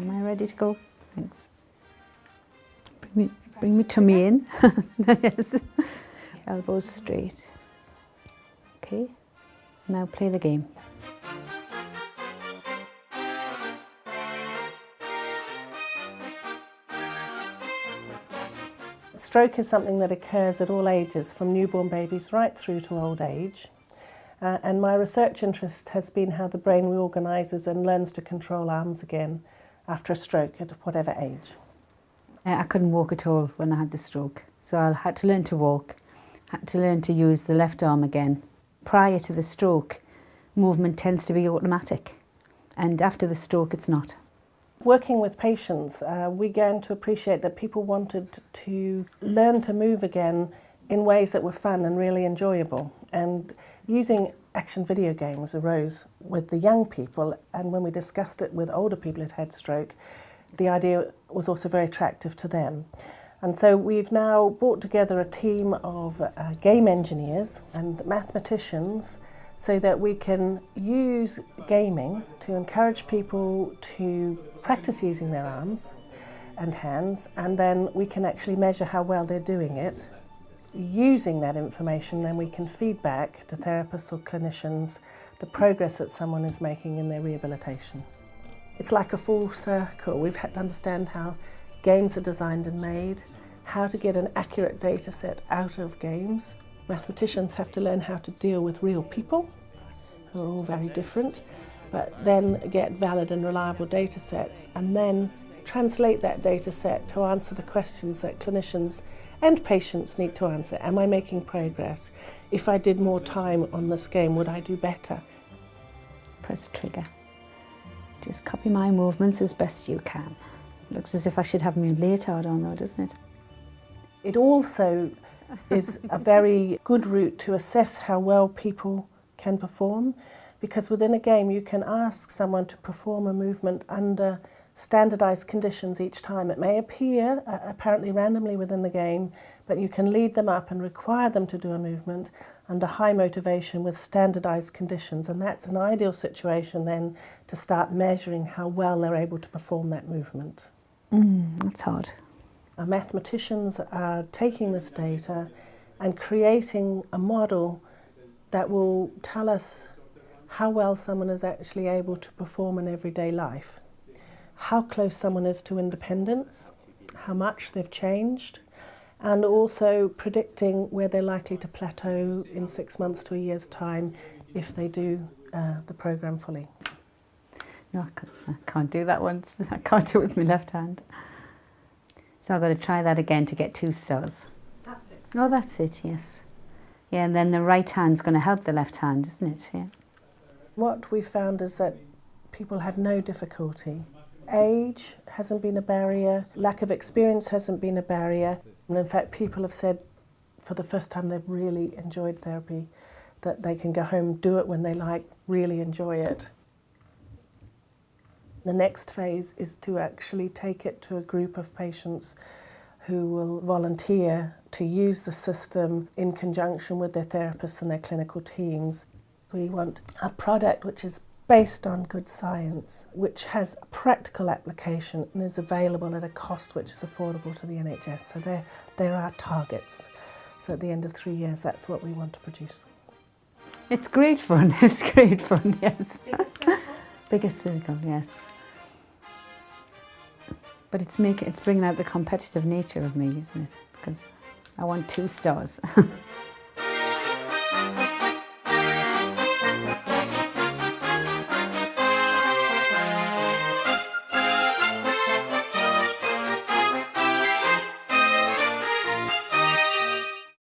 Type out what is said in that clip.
Am I ready to go? Thanks. Bring me tummy in. Yes. Elbows straight. Okay. Now play the game. Stroke is something that occurs at all ages, from newborn babies right through to old age. And my research interest has been how the brain reorganises and learns to control arms again after a stroke at whatever age. I couldn't walk at all when I had the stroke, so I had to learn to walk, had to learn to use the left arm again. Prior to the stroke, movement tends to be automatic, and after the stroke it's not. Working with patients, we began to appreciate that people wanted to learn to move again in ways that were fun and really enjoyable. And using action video games arose with the young people, and when we discussed it with older people who'd had stroke, the idea was also very attractive to them. And so we've now brought together a team of game engineers and mathematicians so that we can use gaming to encourage people to practice using their arms and hands, and then we can actually measure how well they're doing it. Using that information, then we can feed back to therapists or clinicians the progress that someone is making in their rehabilitation. It's like a full circle. We've had to understand how games are designed and made, how to get an accurate data set out of games. Mathematicians have to learn how to deal with real people, who are all very different, but then get valid and reliable data sets, and then translate that data set to answer the questions that clinicians and patients need to answer. Am I making progress? If I did more time on this game, would I do better? Press trigger. Just copy my movements as best you can. Looks as if I should have my leotard on though, doesn't it? It also is a very good route to assess how well people can perform, because within a game you can ask someone to perform a movement under standardised conditions each time. It may appear apparently randomly within the game, but you can lead them up and require them to do a movement under high motivation with standardised conditions, and that's an ideal situation then to start measuring how well they're able to perform that movement. That's hard. Our mathematicians are taking this data and creating a model that will tell us how well someone is actually able to perform in everyday life, how close someone is to independence, how much they've changed, and also predicting where they're likely to plateau in 6 months to a year's time if they do the programme fully. No, I can't do that once. I can't do it with my left hand. So I've got to try that again to get 2 stars. That's it. Oh, that's it, yes. Yeah, and then the right hand's going to help the left hand, isn't it? Yeah. What we found is that people have no difficulty. Age hasn't been a barrier, lack of experience hasn't been a barrier, and in fact people have said for the first time they've really enjoyed therapy, that they can go home, do it when they like, really enjoy it. The next phase is to actually take it to a group of patients who will volunteer to use the system in conjunction with their therapists and their clinical teams. We want a product which is based on good science, which has a practical application and is available at a cost which is affordable to the NHS. So they're our targets. So at the end of 3 years, that's what we want to produce. It's great fun. It's great fun, yes. Biggest circle, yes. But it's bringing out the competitive nature of me, isn't it? Because I want 2 stars.